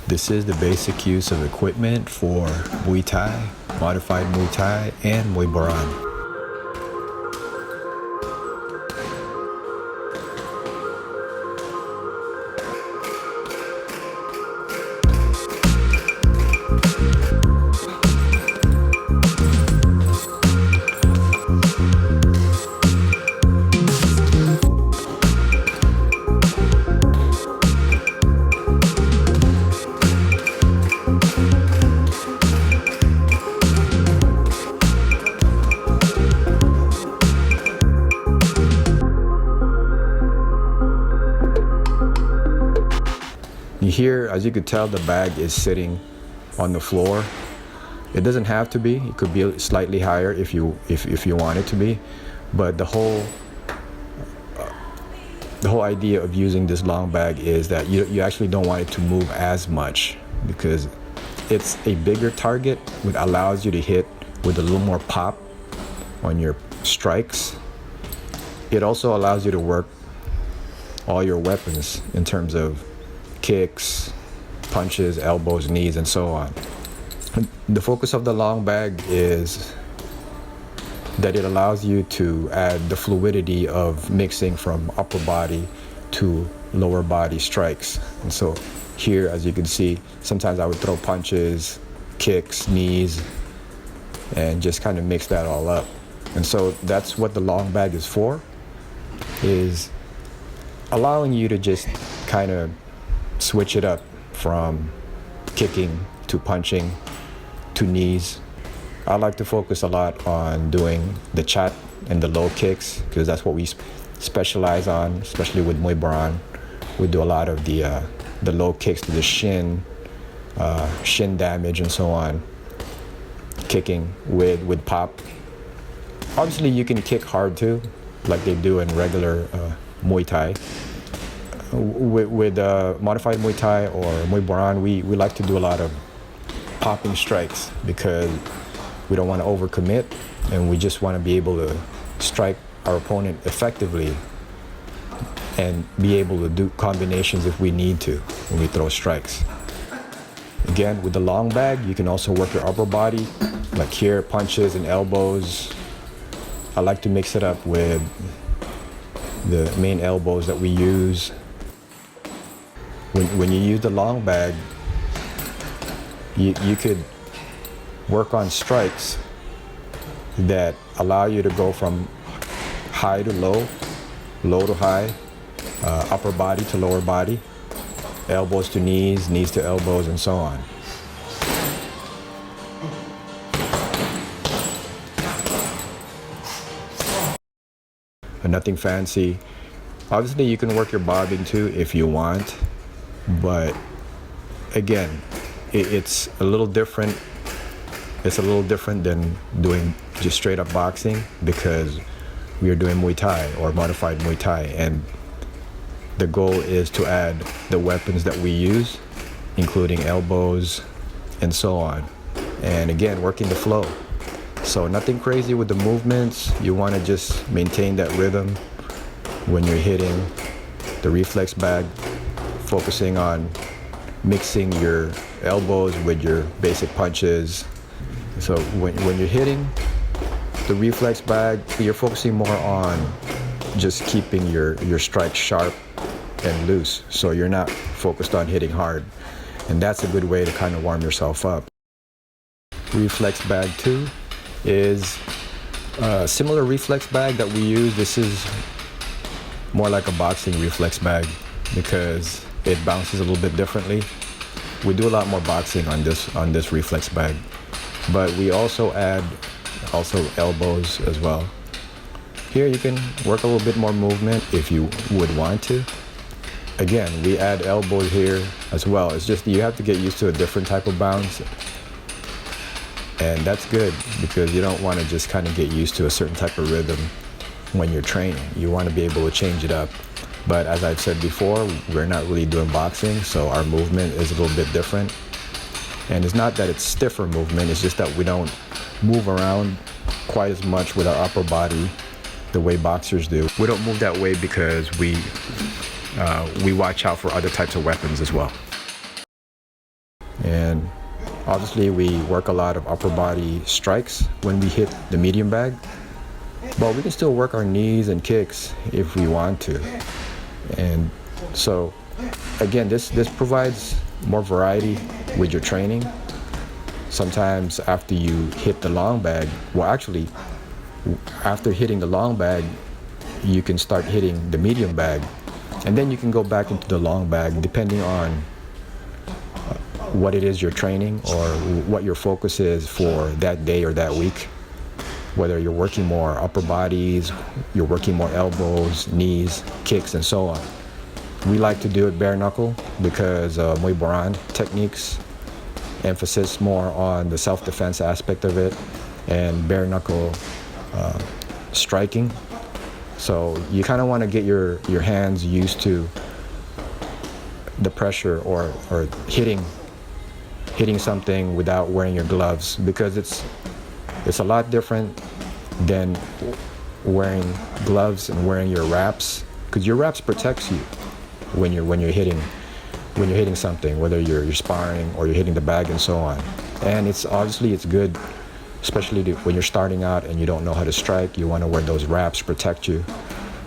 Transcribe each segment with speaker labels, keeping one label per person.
Speaker 1: This is the basic use of equipment for Muay Thai, modified Muay Thai, and Muay Boran. Here, as you could tell, the bag is sitting on the floor. It doesn't have to be. It could be slightly higher if you want it to be. But the whole idea of using this long bag is that you actually don't want it to move as much, because it's a bigger target, which allows you to hit with a little more pop on your strikes. It also allows you to work all your weapons in terms of kicks, punches, elbows, knees, and so on. The focus of the long bag is that it allows you to add the fluidity of mixing from upper body to lower body strikes. And so here, as you can see, sometimes I would throw punches, kicks, knees, and just kind of mix that all up. And so that's what the long bag is for, is allowing you to just kind of switch it up from kicking to punching to knees. I like to focus a lot on doing the chat and the low kicks, because that's what we specialize on, especially with Muay Boran. We do a lot of the low kicks to the shin damage and so on, kicking with pop. Obviously you can kick hard too, like they do in regular Muay Thai. With modified Muay Thai or Muay Boran, we like to do a lot of popping strikes, because we don't want to overcommit, and we just want to be able to strike our opponent effectively and be able to do combinations if we need to when we throw strikes. Again, with the long bag, you can also work your upper body, like here, punches and elbows. I like to mix it up with the main elbows that we use. When you use the long bag, you could work on strikes that allow you to go from high to low, low to high, upper body to lower body, elbows to knees, knees to elbows, and so on. And nothing fancy. Obviously, you can work your bobbing too if you want. But again, it's a little different. It's a little different than doing just straight up boxing, because we are doing Muay Thai or modified Muay Thai, and the goal is to add the weapons that we use, including elbows and so on. And again, working the flow. So nothing crazy with the movements. You want to just maintain that rhythm when you're hitting the reflex bag, focusing on mixing your elbows with your basic punches. So when you're hitting the reflex bag, you're focusing more on just keeping your strike sharp and loose, so you're not focused on hitting hard. And that's a good way to kind of warm yourself up. Reflex bag 2 is a similar reflex bag that we use. This is more like a boxing reflex bag, because it bounces a little bit differently. We do a lot more boxing on this reflex bag, but we also add elbows as well. Here you can work a little bit more movement if you would want to. Again, we add elbows here as well. It's just you have to get used to a different type of bounce, and that's good, because you don't want to just kind of get used to a certain type of rhythm when you're training. You want to be able to change it up. But as I've said before, we're not really doing boxing, so our movement is a little bit different. And it's not that it's stiffer movement, it's just that we don't move around quite as much with our upper body the way boxers do. We don't move that way because we watch out for other types of weapons as well. And obviously we work a lot of upper body strikes when we hit the medium bag, but we can still work our knees and kicks if we want to. And so again, this provides more variety with your training. Sometimes after you hit the long bag, well actually after hitting the long bag, you can start hitting the medium bag, and then you can go back into the long bag depending on what it is you're training or what your focus is for that day or that week. Whether you're working more upper bodies, you're working more elbows, knees, kicks, and so on. We like to do it bare knuckle because muayboran techniques, emphasis more on the self-defense aspect of it, and bare knuckle striking. So you kind of want to get your hands used to the pressure or hitting something without wearing your gloves, because it's a lot different than wearing gloves and wearing your wraps, because your wraps protects you when you're hitting something, whether you're sparring or you're hitting the bag and so on. And it's good, especially when you're starting out and you don't know how to strike. You want to wear those wraps, protect you.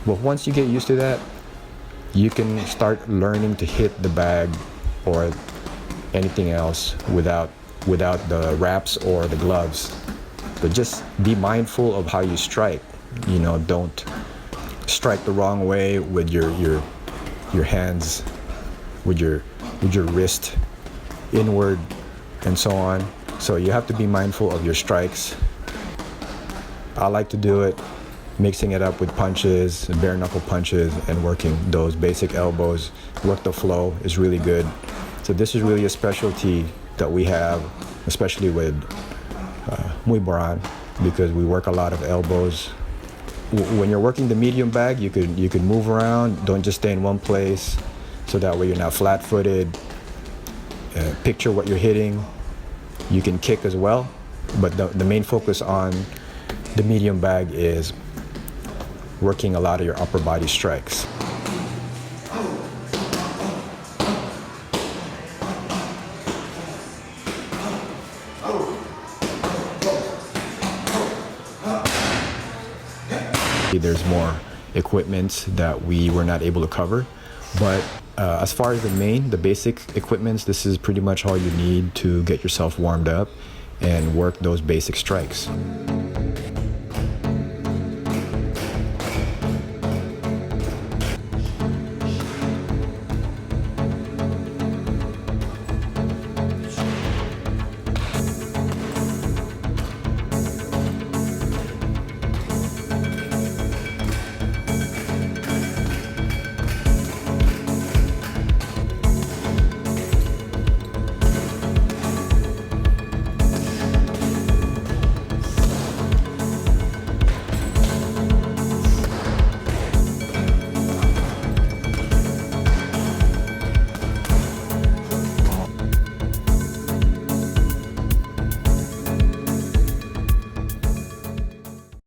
Speaker 1: But once you get used to that, you can start learning to hit the bag or anything else without the wraps or the gloves. But just be mindful of how you strike. You know, don't strike the wrong way with your hands, with your wrist inward and so on. So you have to be mindful of your strikes. I like to do it mixing it up with punches, bare knuckle punches, and working those basic elbows. Work the flow is really good. So this is really a specialty that we have, especially with muayboran, because we work a lot of elbows. When you're working the medium bag, you could move around. Don't just stay in one place, so that way you're not flat-footed. Picture what you're hitting. You can kick as well, but the main focus on the medium bag is working a lot of your upper body strikes. There's more equipment that we were not able to cover, but as far as the basic equipments, this is pretty much all you need to get yourself warmed up and work those basic strikes.